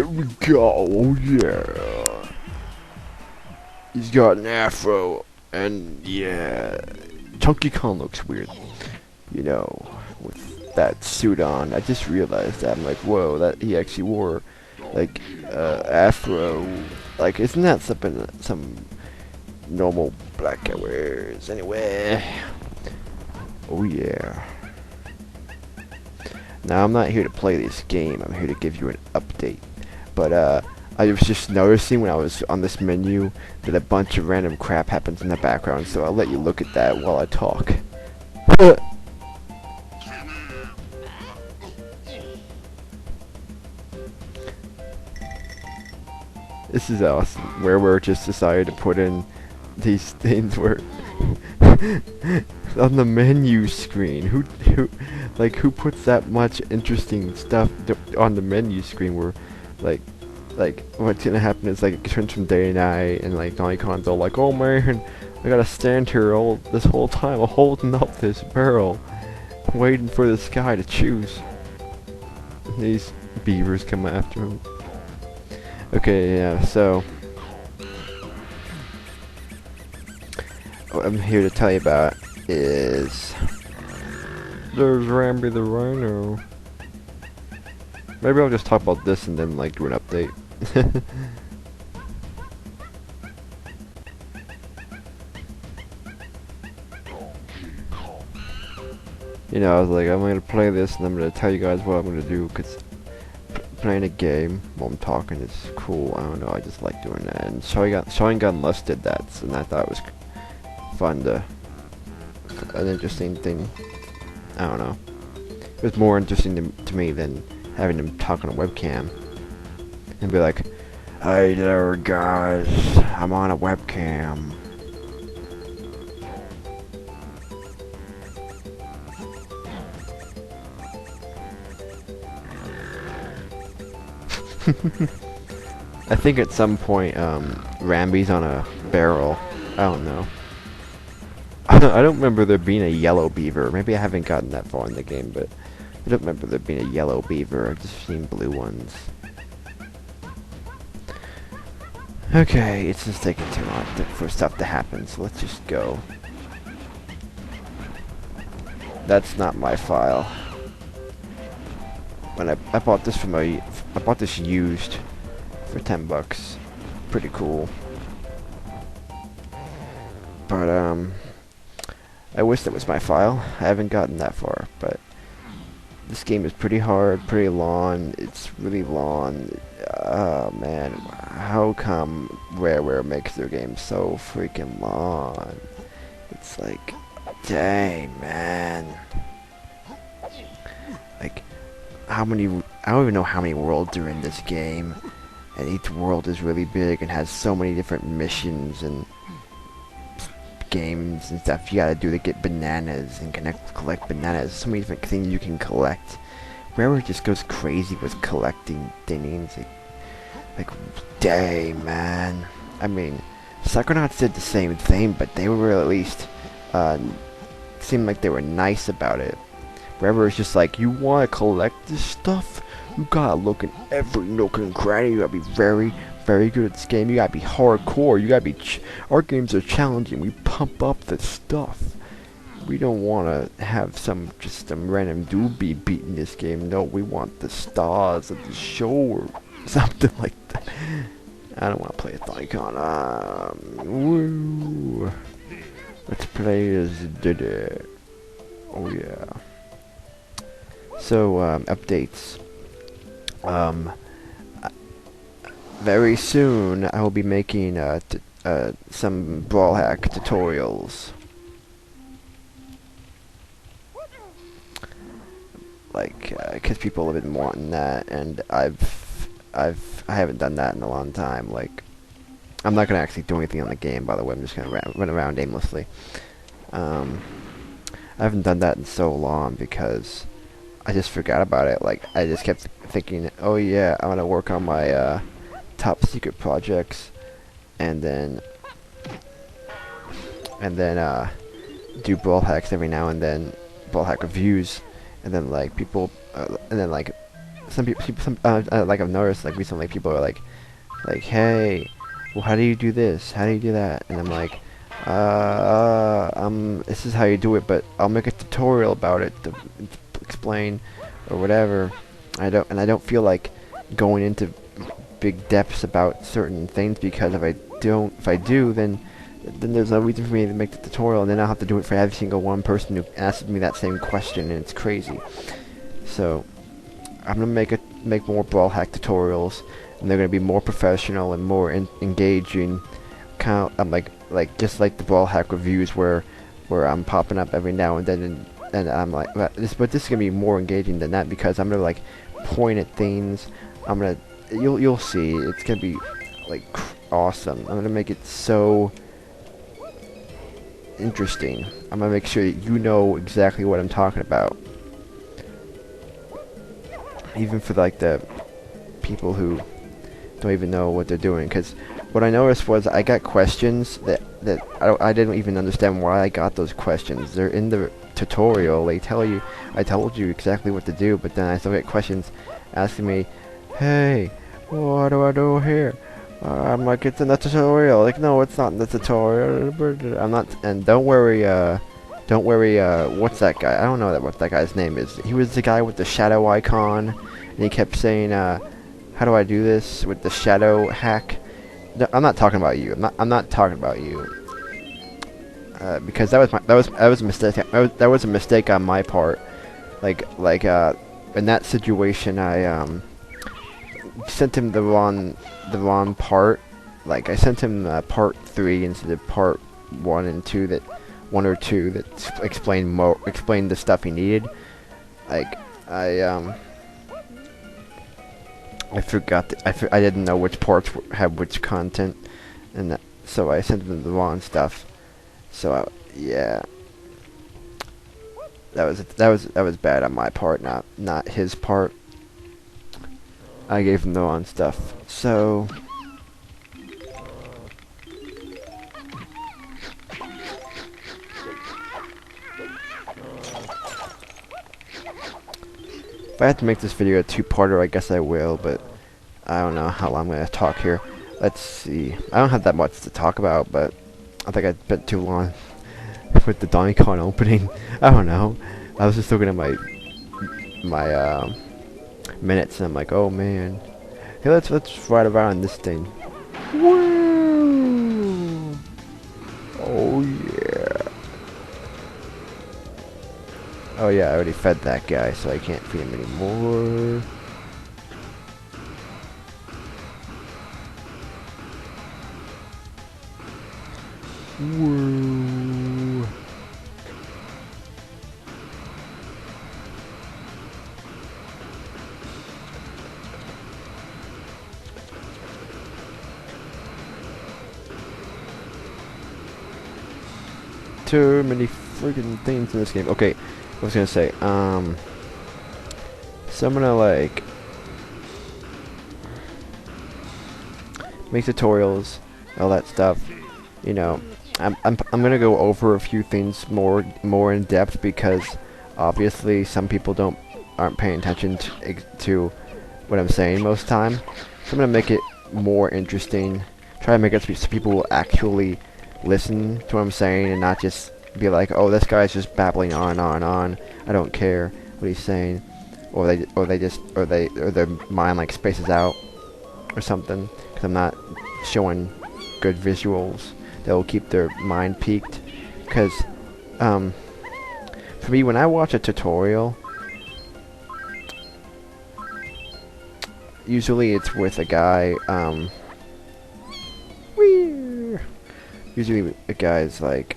Here we go, oh yeah. He's got an afro, and yeah, Chunky Kong looks weird, you know, with that suit on. I just realized that. I'm like, whoa, that he actually wore, like, afro. Like, isn't that something that some normal black guy wears anyway? Oh yeah. Now, I'm not here to play this game, I'm here to give you an update. But, I was just noticing when I was on this menu that a bunch of random crap happens in the background, so I'll let you look at that while I talk. This is awesome. Where we're just decided to put in these things where on the menu screen. Who puts that much interesting stuff on the menu screen where, like what's gonna happen is like it turns from day to night, and like icons all like, oh man, I gotta stand here this whole time holding up this barrel, waiting for this guy to choose. And these beavers come after him. Okay, yeah, so what I'm here to tell you about is there's Ramby the Rhino. Maybe I'll just talk about this and then like do an update. You know, I was like, I'm gonna play this and I'm gonna tell you guys what I'm gonna do, because playing a game while I'm talking is cool. I don't know, I just like doing that. And Showing Gun Lust did that, and I thought it was fun an interesting thing. I don't know. It was more interesting to me than having him talk on a webcam and be like, hey there guys, I'm on a webcam. I think at some point Ramby's on a barrel. I don't know. I don't remember there being a yellow beaver. Maybe I haven't gotten that far in the game, but I don't remember there being a yellow beaver. I've just seen blue ones. Okay, it's just taking too long for stuff to happen, so let's just go. That's not my file. When I bought this I bought this used for $10. Pretty cool. But I wish that was my file. I haven't gotten that far, but this game is pretty hard, pretty long. It's really long. Oh man, how come Rareware makes their games so freaking long? It's like, dang man. Like, I don't even know how many worlds are in this game, and each world is really big and has so many different missions and games and stuff you gotta do to get bananas and collect bananas. So many different things you can collect. Rareware just goes crazy with collecting things. Like, dang man. I mean, Psychonauts did the same thing, but they were at least seemed like they were nice about it. Rareware is just like, you want to collect this stuff? You gotta look in every nook and cranny. You gotta be very, very good at this game. You gotta be hardcore. You gotta be. Our games are challenging. We pump up the stuff. We don't want to have some random doobie beating this game. No, we want the stars of the show or something like that. I don't want to play a Thycon. Woo. Let's play as Diddy. Oh yeah. So, updates. Very soon I will be making some brawl hack tutorials. Like, cause people have been wanting that, and I haven't done that in a long time. Like, I'm not gonna actually do anything on the game, by the way. I'm just gonna run around aimlessly. I haven't done that in so long because I just forgot about it. Like, I just kept thinking, oh yeah, I'm gonna work on my top secret projects, and then do brawl hacks every now and then, brawl hack reviews, and then like people, and then like some people, like I've noticed, like recently, people are like, hey, well, how do you do this? How do you do that? And I'm like, this is how you do it, but I'll make a tutorial about it to explain, or whatever. I don't feel like going into big depths about certain things, because if I do, then there's no reason for me to make the tutorial, and then I'll have to do it for every single one person who asks me that same question, and it's crazy. So I'm gonna make more brawl hack tutorials, and they're gonna be more professional and more engaging. Kind of, like just like the brawl hack reviews where I'm popping up every now and then, and I'm like, but this is gonna be more engaging than that, because I'm gonna like point at things. You'll see, it's gonna be like awesome. I'm gonna make it so interesting. I'm gonna make sure that you know exactly what I'm talking about, even for like the people who don't even know what they're doing. Because what I noticed was I got questions that I didn't even understand why I got those questions. They're in the tutorial. They tell you, I told you exactly what to do, but then I still get questions asking me, hey, what do I do here? I'm like, it's in the tutorial. Like, no, it's not in the tutorial. I'm not. And don't worry. What's that guy? I don't know what that guy's name is. He was the guy with the shadow icon, and he kept saying, how do I do this with the shadow hack? No, I'm not talking about you. I'm not talking about you. Because that was a mistake. That was a mistake on my part. Like in that situation, I sent him the wrong part. Like, I sent him part 3 instead of part 1 and 2, that 1 or 2 that explained the stuff he needed. Like, I forgot I didn't know which parts had which content, and so I sent him the wrong stuff. So yeah, that was bad on my part, not his part. I gave him the wrong stuff. So if I have to make this video a 2-parter, I guess I will, but I don't know how long I'm going to talk here. Let's see. I don't have that much to talk about, but I think I spent too long with the Donkey Kong opening. I don't know. I was just looking at my minutes, and I'm like, oh man. Hey, let's ride around this thing. Woo! Oh yeah. Oh yeah, I already fed that guy, so I can't feed him anymore. Woo! Too many freaking things in this game. Okay, I was gonna say, so I'm gonna like make tutorials, all that stuff. You know, I'm gonna go over a few things more in depth, because obviously some people aren't paying attention to what I'm saying most of the time. So I'm gonna make it more interesting. Try to make it so people will actually listen to what I'm saying, and not just be like, oh, this guy's just babbling on and on and on. I don't care what he's saying, or their mind like spaces out or something, because I'm not showing good visuals that will keep their mind peaked. Because for me, when I watch a tutorial, usually it's with a guy, usually a guy's like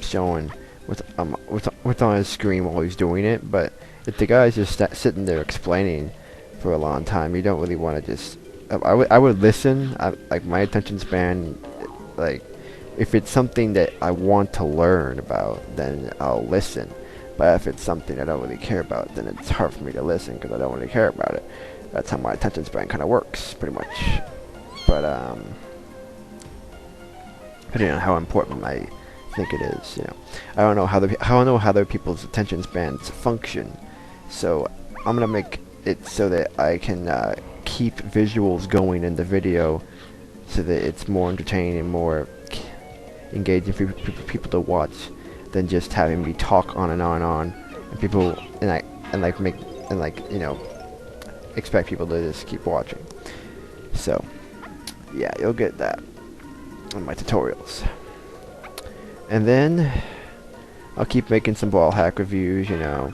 showing what's on his screen while he's doing it. But if the guy's just sitting there explaining for a long time, you don't really want to just. I would listen. Like, my attention span, like, if it's something that I want to learn about, then I'll listen. But if it's something I don't really care about, then it's hard for me to listen, because I don't really care about it. That's how my attention span kind of works, pretty much. But depending on how important I think it is, you know, I don't know how other people's attention spans function. So I'm gonna make it's so that I can keep visuals going in the video, so that it's more entertaining and more engaging for people to watch than just having me talk on and on and on, and people you know, expect people to just keep watching. So yeah, you'll get that on my tutorials. And then I'll keep making some ball hack reviews, you know.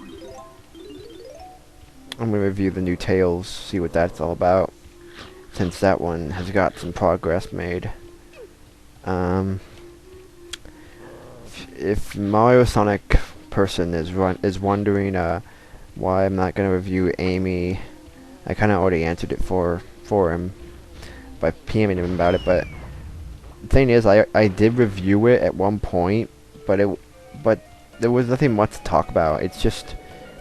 I'm gonna review the new Tails, see what that's all about, since that one has got some progress made. If Mario Sonic person is wondering why I'm not gonna review Amy, I kind of already answered it for him by PMing him about it. But the thing is, I did review it at one point, but there was nothing much to talk about. It's just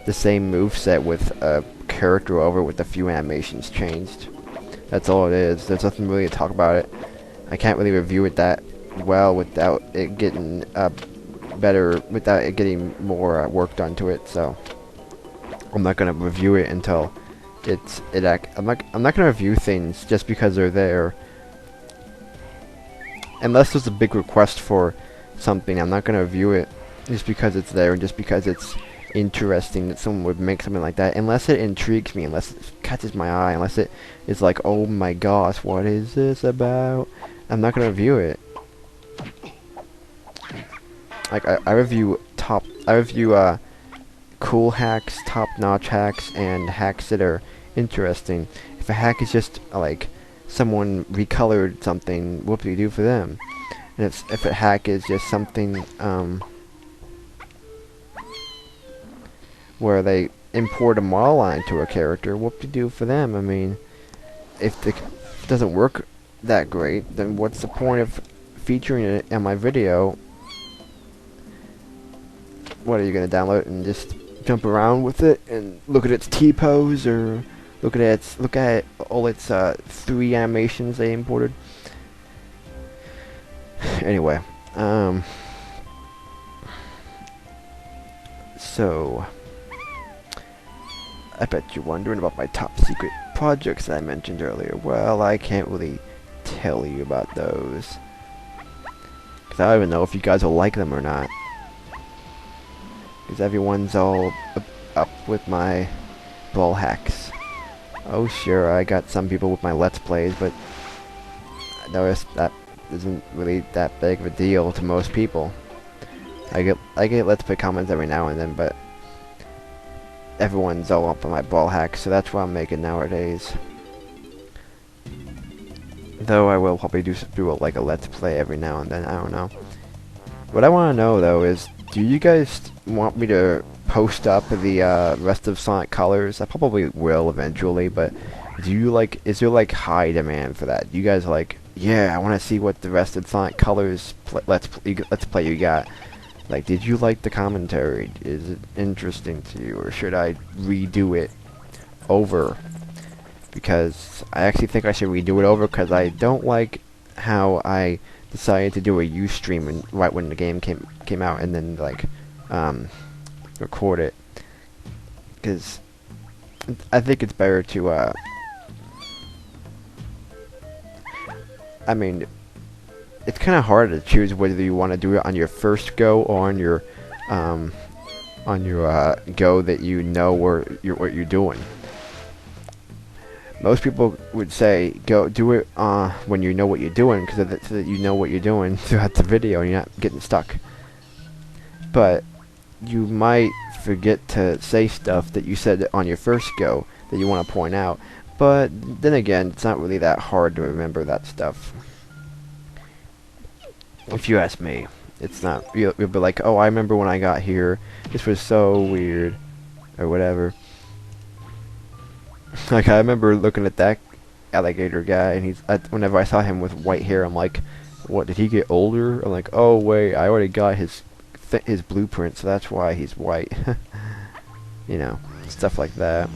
the same moveset with a character over with a few animations changed. That's all it is. There's nothing really to talk about it. I can't really review it that well without it getting better, without it getting more work done to it. So I'm not gonna review it until I'm not gonna review things just because they're there. Unless there's a big request for something, I'm not gonna review it just because it's there and just because it's interesting that someone would make something like that. Unless it intrigues me, unless it catches my eye, unless it is like, oh my gosh, what is this about? I'm not gonna review it. Like I review cool hacks, top-notch hacks, and hacks that are interesting. If a hack is just like someone recolored something, whoop-de-doo for them. And if a hack is just something where they import a model line to a character, whoop-de-doo for them. I mean, if it doesn't work that great, then what's the point of featuring it in my video? What, are you gonna download it and just jump around with it and look at its T-pose, or look at all its 3 animations they imported? Anyway, so I bet you're wondering about my top secret projects that I mentioned earlier. Well, I can't really tell you about those, because I don't even know if you guys will like them or not. Because everyone's all up with my ball hacks. Oh sure, I got some people with my Let's Plays, but I noticed that isn't really that big of a deal to most people. I get Let's Play comments every now and then, but everyone's all up on my ball hacks, so that's what I'm making nowadays. Though I will probably do like a Let's Play every now and then, I don't know. What I want to know though is, do you guys want me to post up the rest of Sonic Colors? I probably will eventually, but is there like high demand for that? You guys like, yeah, I want to see what the rest of Sonic Colors let's play you got. Like, did you like the commentary? Is it interesting to you, or should I redo it over? Because I actually think I should redo it over, because I don't like how I decided to do a Ustream right when the game came out, and then like record it, because I think it's better to I mean, it's kind of hard to choose whether you want to do it on your first go or on your go that you know what you're doing. Most people would say go do it when you know what you're doing, because so that you know what you're doing throughout the video and you're not getting stuck. But you might forget to say stuff that you said on your first go that you want to point out. But then again, it's not really that hard to remember that stuff. If you ask me, it's not. You'll be like, oh, I remember when I got here. This was so weird, or whatever. Like, I remember looking at that alligator guy, and whenever I saw him with white hair, I'm like, what, did he get older? I'm like, oh wait, I already got his blueprint, so that's why he's white. You know, stuff like that.